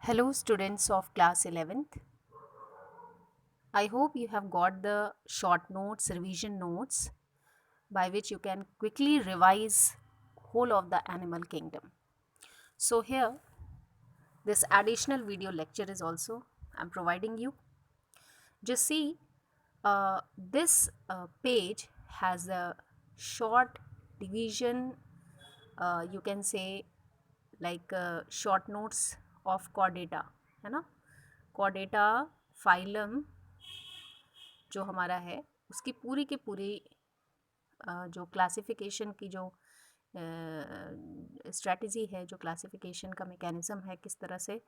Hello, students of class 11th. I hope you have got the short notes, revision notes, by which you can quickly revise whole of the animal kingdom. So here, this additional video lecture is also I'm providing you. Just see, this page has a short division. You can say like short notes of chordata, है ना? Chordata phylum जो हमारा है उसकी पूरी की पूरी जो क्लासिफिकेशन की जो स्ट्रेटजी है, जो क्लासिफिकेशन का मैकेनिज्म है, किस तरह से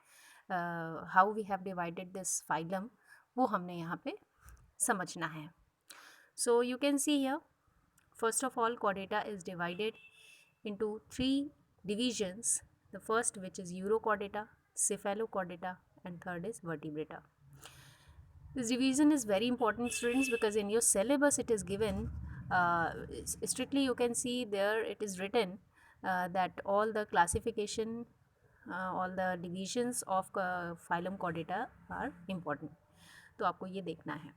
how we have divided this phylum, वो हमने यहाँ पे समझना है. So you can see here, first of all chordata is divided into three divisions. The first, which is urochordata, cephalochordata, and third is vertebrata. This division is very important, students, because in your syllabus it is given strictly. You can see there it is written that all the classification, all the divisions of phylum chordata are important. तो आपको ये देखना है.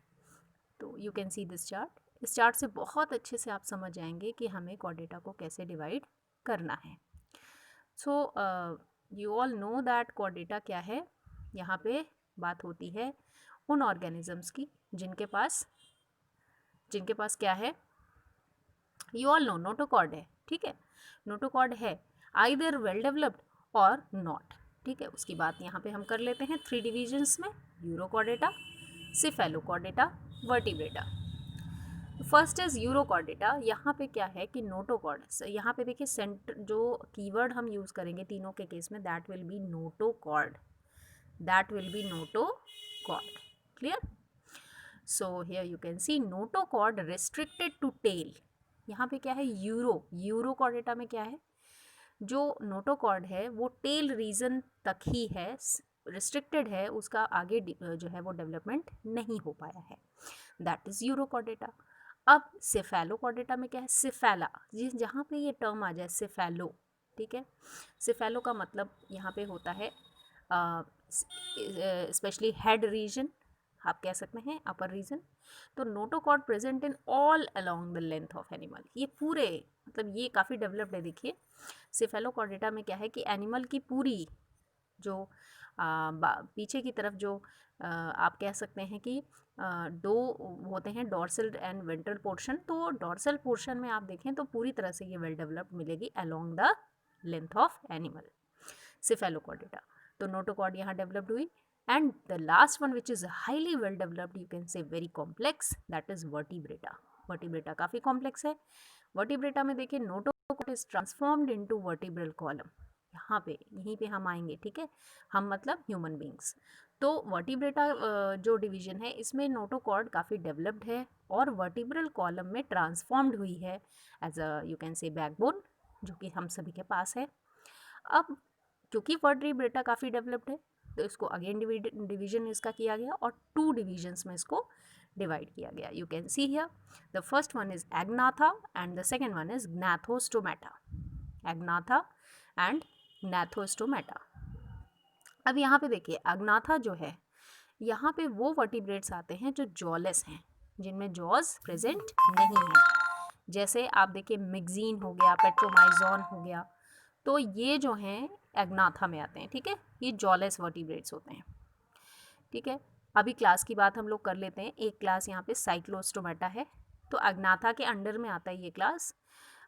तो you can see this chart. इस chart से बहुत अच्छे से आप समझ जाएंगे कि हमें chordata को कैसे डिवाइड करना है. So you all know that chordata क्या है. यहाँ पे बात होती है उन ऑर्गेनिजम्स की जिनके पास क्या है, यू ऑल नो नोटोकॉर्ड है. ठीक है, नोटोकॉर्ड है आइदर वेल डेवलप्ड और नॉट. ठीक है, उसकी बात यहाँ पे हम कर लेते हैं थ्री डिविजन्स में, urochordata, cephalochordata, vertebrata. First is urochordata. यहाँ पे क्या है कि नोटोकॉर्ड, यहाँ पे देखिए सेंटर जो कीवर्ड हम यूज़ करेंगे तीनों के केस में, that will be notochord. That will be notochord. Clear? So here you can see notochord restricted to tail. यहाँ पे क्या है, यूरोकॉर्डेटा में क्या है, जो नोटोकॉर्ड है वो टेल रीजन तक ही है, रिस्ट्रिक्टेड है, उसका आगे जो है वो डेवलपमेंट नहीं हो पाया है. That is urochordata. अब सेफेलोकॉर्डेटा में क्या है, सिफेला, जहाँ पे ये टर्म आ जाए सिफेलो. ठीक है, सिफेलो का मतलब यहाँ पे होता है स्पेशली हेड रीजन, आप कह सकते हैं अपर रीजन. तो notochord present in all along the length of animal. ये पूरे मतलब ये काफ़ी डेवलप्ड है. देखिए सिफेलोकॉर्डेटा में क्या है कि एनिमल की पूरी जो पीछे की तरफ जो आप कह सकते हैं कि दो होते हैं, डॉर्सल एंड वेंट्रल पोर्शन. तो डॉर्सल पोर्शन में आप देखें तो पूरी तरह से ये वेल डेवलप्ड मिलेगी along the length of animal, cephalochordata. तो नोटोकॉर्ड यहाँ डेवलप्ड हुई. And the last one, which is highly well developed, you can say very complex, that is vertebrata. Vertebrata काफ़ी complex है. Vertebrata में देखिए notochord is transformed into vertebral column. यहाँ पे यहीं पे हम आएंगे. ठीक है, हम मतलब ह्यूमन बींग्स. तो वर्टिब्रेटा जो डिवीजन है इसमें नोटोकॉर्ड काफ़ी डेवलप्ड है और वर्टिब्रल कॉलम में ट्रांसफॉर्म्ड हुई है as a you can say backbone, जो कि हम सभी के पास है. अब क्योंकि वर्टिब्रेटा काफ़ी डेवलप्ड है तो इसको अगेन डिवीजन इसका किया गया और टू डिविजन्स में इसको डिवाइड किया गया. You can see here the first one is agnatha and the second one is gnathostomata. Agnatha and gnathostomata. अब यहाँ पे देखिए अग्नाथा जो है, यहाँ पे वो वर्टिब्रेट्स आते हैं जो जॉलेस हैं, जिनमें जॉज प्रेजेंट नहीं है. जैसे आप देखिए मिक्जीन हो गया, पेट्रोमाइजोन हो गया, तो ये जो हैं एग्नाथा में आते हैं. ठीक है, ये जॉलेस वर्टिब्रेट्स होते हैं. ठीक है, अभी क्लास की बात हम लोग कर लेते हैं. एक क्लास यहाँ पे साइक्लोस्टोमेटा है, तो एग्नाथा के अंडर में आता है ये क्लास.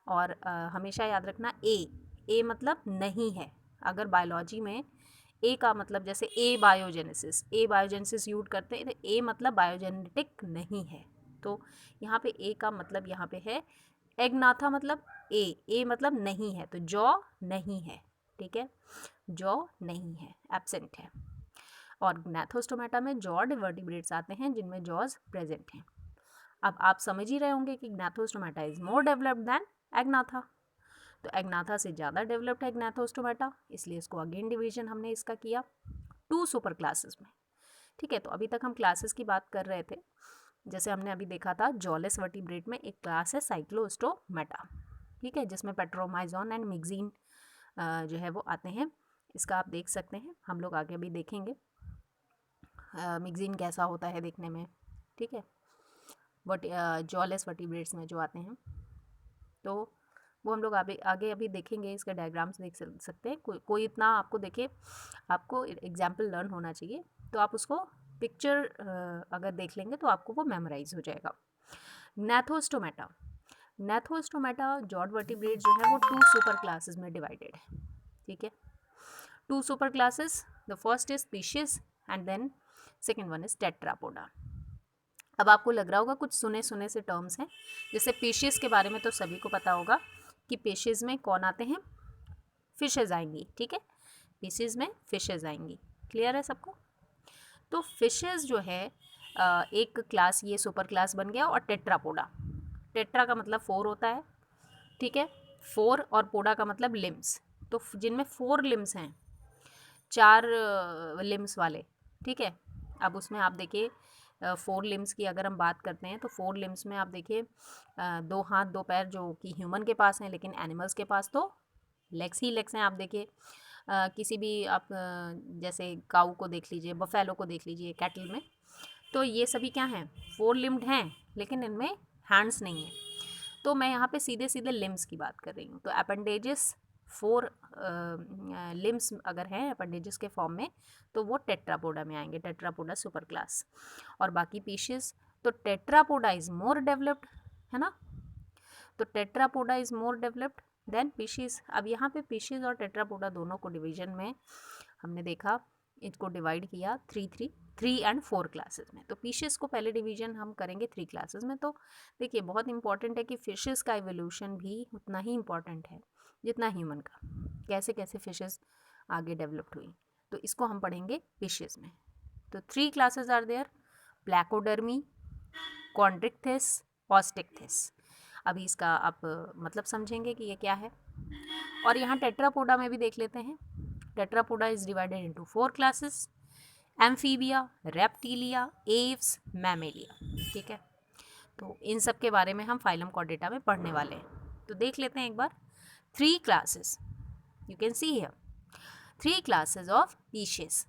और हमेशा याद रखना ए मतलब नहीं है. अगर बायोलॉजी में ए का मतलब जैसे ए बायोजेनेसिस यूज करते हैं, तो ए मतलब बायोजेनेटिक नहीं है. तो यहाँ पे ए का मतलब यहाँ पे है एग्नाथा मतलब ए मतलब नहीं है, तो जॉ नहीं है. ठीक है, जॉ नहीं है, एब्सेंट है. और ग्नैथोस्टोमेटा में जॉड वर्टिब्रेट्स आते हैं जिनमें जॉज प्रेजेंट हैं. अब आप समझ ही रहे होंगे कि gnathostomata is more developed than agnatha. तो एग्नाथा से ज़्यादा डेवलप्ड है ग्नैथोस्टोमेटा, इसलिए इसको अगेन डिवीजन हमने इसका किया टू सुपर क्लासेस में. ठीक है, तो अभी तक हम क्लासेस की बात कर रहे थे. जैसे हमने अभी देखा था जॉलेस वर्टिब्रेट में एक क्लास है साइक्लोस्टोमेटा. ठीक है, जिसमें पेट्रोमाइजोन एंड मिक्जीन जो है वो आते हैं इसका आप देख सकते हैं, हम लोग आगे भी देखेंगे मिक्सिन कैसा होता है देखने में, ठीक है। जॉलेस वर्टिब्रेट्स में जो आते हैं, तो वो हम लोग आगे आगे अभी देखेंगे, इसके डायग्राम्स देख सकते हैं। कोई इतना आपको देखिए, आपको एग्जाम्पल लर्न होना चाहिए, तो आप उसको पिक्चर अगर देख लेंगे तो आपको वो मेमोराइज हो जाएगा। नैथोस्टोमेटा, नैथोस्टोमेटा जॉड वर्टिब्रेट जो है वो 2 सुपर क्लासेस में डिवाइडेड है, ठीक है। 2 super classes, the first is species and then second one is tetrapoda. अब आपको लग रहा होगा कुछ सुने सुने से टर्म्स हैं, जैसे फिशेस के बारे में तो सभी को पता होगा कि फिशेस में कौन आते हैं, फिशेस आएंगी, ठीक है। फिशेस में फिशेस आएंगी, क्लियर है सबको। तो फिशेस जो है एक क्लास, ये सुपर क्लास बन गया। और टेट्रापोडा, टेट्रा का मतलब 4 होता है, ठीक है, 4, और पोडा का मतलब लिम्स, तो जिनमें 4 लिम्स हैं, 4 लिम्स वाले, ठीक है। अब उसमें आप देखिए 4 लिम्स की अगर हम बात करते हैं तो 4 लिम्स में आप देखिए 2 हाथ 2 पैर जो कि ह्यूमन के पास हैं, लेकिन एनिमल्स के पास तो लेग्स ही लेग्स हैं। आप देखिए किसी भी आप जैसे काऊ को देख लीजिए, बफेलो को देख लीजिए, कैटल में, तो ये सभी क्या हैं, 4 लिम्ड हैं, लेकिन इनमें हैंड्स नहीं हैं। तो मैं यहाँ पे सीधे सीधे लिम्स की बात कर रही हूँ। तो अपेंडेजेस 4 लिम्स अगर हैं अपेंडेजेस के फॉर्म में, तो वो टेट्रापोडा में आएंगे, टेट्रापोडा सुपर क्लास। और बाकी पीशीज, तो टेट्रापोडा इज मोर डेवलप्ड, है ना। तो tetrapoda is more developed than pisces. अब यहाँ पे पीशीज और टेट्रापोडा दोनों को डिवीजन में हमने देखा, इसको डिवाइड किया 3 एंड 4 क्लासेस में। तो फिशेस को पहले डिवीजन हम करेंगे 3 क्लासेस में। तो देखिए बहुत इंपॉर्टेंट है कि फिशेस का एवोल्यूशन भी उतना ही इम्पॉर्टेंट है जितना ह्यूमन का, कैसे कैसे फिशेस आगे डेवलप्ड हुई, तो इसको हम पढ़ेंगे फिशेस में। तो 3 क्लासेस आर देयर, प्लैकोडर्मी, कॉन्ड्रिक्थिस, ऑस्टिक्थिस। अभी इसका आप मतलब समझेंगे कि ये क्या है। और यहाँ टेट्रापोडा में भी देख लेते हैं। Tetrapoda is divided into 4 classes, amphibia, reptilia, Aves, Mammalia, ठीक है। तो इन सब के बारे में हम फाइलम कॉर्डेटा में पढ़ने वाले हैं। तो देख लेते हैं एक बार 3 classes, you can see here 3 classes of species.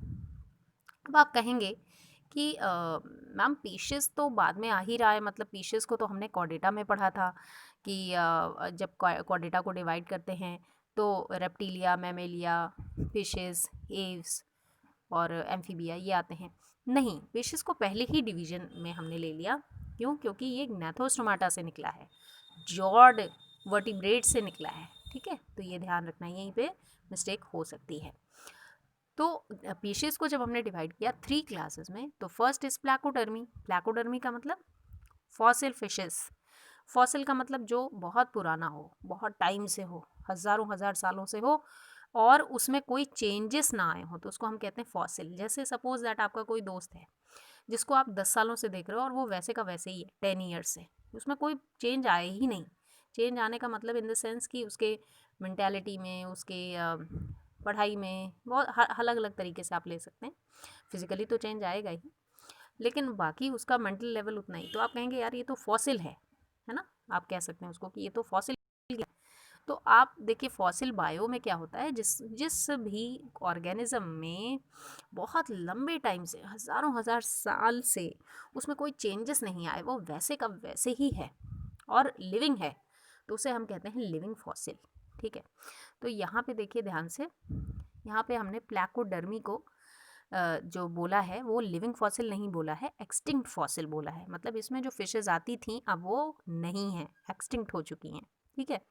अब आप कहेंगे कि मैम पीशेस तो बाद में आ ही रहा है, मतलब पीशेस को तो हमने कॉर्डेटा में पढ़ा था कि जब कॉर्डेटा को डिवाइड करते हैं तो रेप्टिलिया, मैमेलिया, फिशेस, एव्स और एम्फीबिया ये आते हैं। नहीं, फिशेस को पहले ही डिवीजन में हमने ले लिया। क्यों? क्योंकि ये नैथोस्टोमाटा से निकला है, जॉर्ड वर्टिब्रेट से निकला है, ठीक है। तो ये ध्यान रखना, यहीं पे मिस्टेक हो सकती है। तो पीशेस को जब हमने डिवाइड किया 3 क्लासेस में, तो फर्स्ट इज प्लैकोडर्मी। प्लैकोडर्मी का मतलब फॉसिल फिशेस। फॉसिल का मतलब जो बहुत पुराना हो, बहुत टाइम से हो, हज़ारों हज़ार सालों से हो, और उसमें कोई चेंजेस ना आए हो, तो उसको हम कहते हैं फॉसिल। जैसे सपोज दैट आपका कोई दोस्त है जिसको आप 10 सालों से देख रहे हो और वो वैसे का वैसे ही है 10 ईयर्स से, उसमें कोई चेंज आए ही नहीं। चेंज आने का मतलब इन द सेंस कि उसके मेंटालिटी में, उसके पढ़ाई में, बहुत अलग अलग तरीके से आप ले सकते हैं। फिजिकली तो चेंज आएगा ही, लेकिन बाकी उसका मेंटल लेवल उतना ही। तो आप कहेंगे यार ये तो फॉसिल है ना, आप कह सकते हैं उसको कि ये तो फॉसिल है। तो आप देखिए फॉसिल बायो में क्या होता है, जिस जिस भी ऑर्गेनिज्म में बहुत लंबे टाइम से, हज़ारों हज़ार साल से उसमें कोई चेंजेस नहीं आए, वो वैसे का वैसे ही है और लिविंग है, तो उसे हम कहते हैं लिविंग फॉसिल, ठीक है। तो यहाँ पे देखिए ध्यान से, यहाँ पे हमने प्लैकोडर्मी को जो बोला है वो लिविंग फॉसिल नहीं बोला है, एक्सटिंक्ट फॉसिल बोला है। मतलब इसमें जो फिशेज आती थी अब वो नहीं हैं, एक्सटिंक्ट हो चुकी हैं, ठीक है।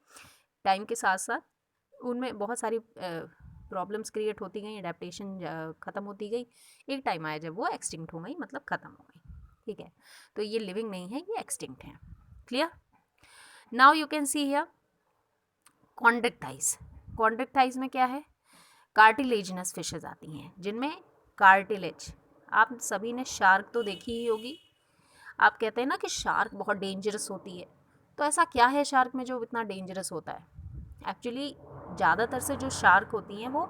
टाइम के साथ साथ उनमें बहुत सारी प्रॉब्लम्स क्रिएट होती गई, अडेप्टेशन ख़त्म होती गई। एक टाइम आया जब वो एक्सटिंक्ट हो गई, मतलब ख़त्म हो गई, ठीक है। तो ये लिविंग नहीं है, ये एक्सटिंक्ट है। Clear? Now you can see here chondrichthyes. Chondrichthyes में क्या है, कार्टिलेजिनस फिशेज आती हैं जिनमें कार्टिलेज। आप सभी ने शार्क तो देखी ही होगी। आप कहते हैं ना कि शार्क बहुत डेंजरस होती है, तो ऐसा क्या है शार्क में जो इतना डेंजरस होता है? एक्चुअली ज़्यादातर से जो शार्क होती हैं वो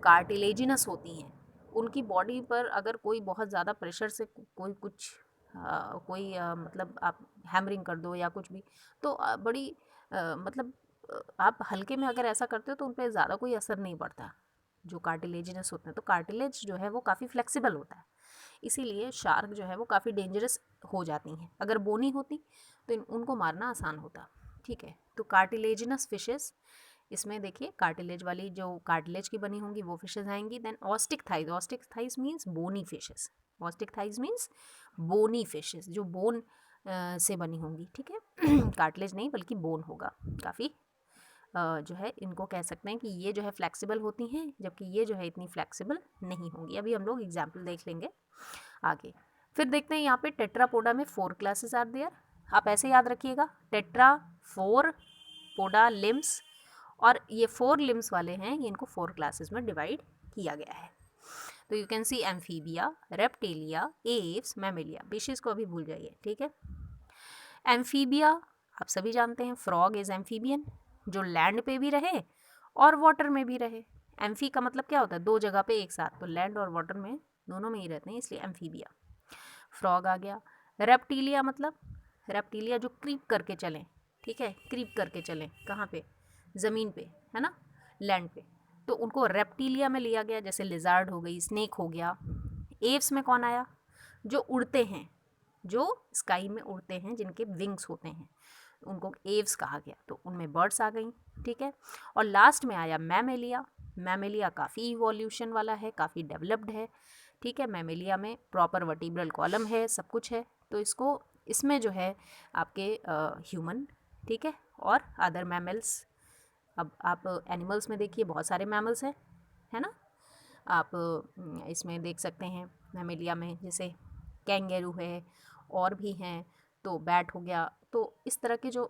कार्टिलेजिनस होती हैं। उनकी बॉडी पर अगर कोई बहुत ज़्यादा प्रेशर से कोई कुछ मतलब आप हैमरिंग कर दो या कुछ भी, तो बड़ी मतलब आप हल्के में अगर ऐसा करते हो तो उन पर ज़्यादा कोई असर नहीं पड़ता, जो कार्टिलेजिनस होते हैं। तो कार्टिलेज जो है वो काफ़ी फ्लेक्सिबल होता है, इसीलिए शार्क जो है वो काफ़ी डेंजरस हो जाती हैं। अगर बोनी होती तो उनको मारना आसान होता। ठीक है, तो कार्टिलेजिनस फिशेस, इसमें देखिए कार्टिलेज वाली जो कार्टिलेज की बनी होंगी वो फिशेस आएंगी। Then osteichthyes means bony fishes. Osteichthyes means bony fishes, जो बोन से बनी होंगी। ठीक है, कार्टिलेज नहीं बल्कि बोन होगा। काफ़ी जो है इनको कह सकते हैं कि ये जो है फ्लेक्सिबल होती हैं, जबकि ये जो है इतनी फ्लेक्सिबल नहीं होंगी। अभी हम लोग एग्जाम्पल देख लेंगे आगे। फिर देखते हैं यहाँ पे टेट्रापोडा में 4 क्लासेस आर देयर। आप ऐसे याद रखिएगा, टेट्रा 4, पोडा लिम्स, और ये 4 लिम्स वाले हैं, ये इनको 4 क्लासेस में डिवाइड किया गया है। तो you can C amphibia, reptilia, Aves, Mammalia. Fishes को अभी भूल जाइए। ठीक है, एम्फीबिया आप सभी जानते हैं, फ्रॉग इज एम्फीबियन, जो लैंड पे भी रहे और वाटर में भी रहे। एम्फी का मतलब क्या होता है, 2 जगह पे एक साथ, तो लैंड और वाटर में दोनों में ही रहते हैं, इसलिए एम्फीबिया। फ्रॉग आ गया। रेप्टिलिया मतलब रेप्टिलिया जो क्रीप करके चलें। ठीक है, क्रीप करके चलें कहाँ पे, ज़मीन पे, है ना, लैंड पे, तो उनको रेप्टिलिया में लिया गया। जैसे लिजार्ड हो गई, स्नेक हो गया। एव्स में कौन आया, जो उड़ते हैं, जो स्काई में उड़ते हैं, जिनके विंग्स होते हैं, उनको एव्स कहा गया, तो उनमें बर्ड्स आ गई। ठीक है, और लास्ट में आया मैमेलिया। मैमेलिया काफ़ी इवोल्यूशन वाला है, काफ़ी डेवलप्ड है। ठीक है, मैमेलिया में प्रॉपर वर्टिब्रल कॉलम है, सब कुछ है। तो इसको, इसमें जो है आपके ह्यूमन, ठीक है, और अदर मैमल्स। अब आप एनिमल्स में देखिए बहुत सारे मैमल्स हैं, है ना। आप इसमें देख सकते हैं मैमेलिया में, जैसे कैंगेरू है, और भी हैं, तो बैट हो गया। तो इस तरह के जो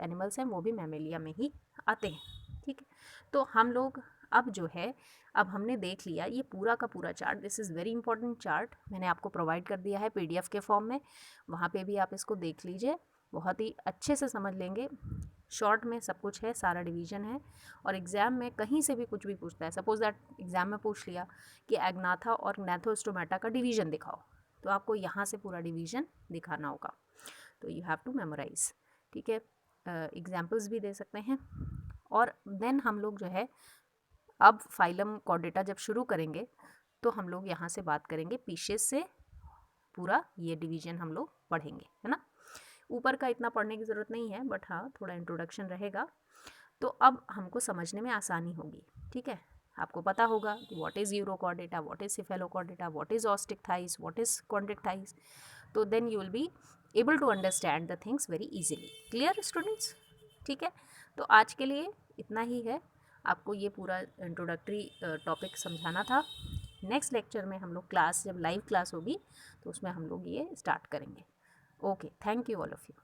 एनिमल्स हैं वो भी मैमेलिया में ही आते हैं। ठीक है, तो हम लोग अब जो है, अब हमने देख लिया ये पूरा का पूरा chart. This is very important chart, मैंने आपको प्रोवाइड कर दिया है PDF के फॉर्म में, वहाँ पे भी आप इसको देख लीजिए, बहुत ही अच्छे से समझ लेंगे। शॉर्ट में सब कुछ है, सारा डिवीजन है, और एग्ज़ाम में कहीं से भी कुछ भी पूछता है। सपोज दैट एग्ज़ाम में पूछ लिया कि एग्नाथा और gnathoस्टोमेटा का डिवीजन दिखाओ, तो आपको यहाँ से पूरा डिवीजन दिखाना होगा, तो यू हैव टू मेमोराइज। ठीक है, एग्जाम्पल्स भी दे सकते हैं। और देन हम लोग जो है अब फाइलम कॉर्डेटा जब शुरू करेंगे, तो हम लोग यहाँ से बात करेंगे पीशेस से, पूरा ये डिवीजन हम लोग पढ़ेंगे, है ना। ऊपर का इतना पढ़ने की ज़रूरत नहीं है, बट हाँ थोड़ा इंट्रोडक्शन रहेगा, तो अब हमको समझने में आसानी होगी। ठीक है, आपको पता होगा कि what is urochordata, what is cephalochordata, what is osteichthyes, what is chondrichthyes. तो then you will be able to understand the things very easily. Clear students? ठीक है, तो आज के लिए इतना ही है, आपको ये पूरा इंट्रोडक्टरी टॉपिक समझाना था। नेक्स्ट लेक्चर में हम लोग क्लास, जब लाइव क्लास होगी तो उसमें हम लोग ये स्टार्ट करेंगे। Okay, thank you all of you.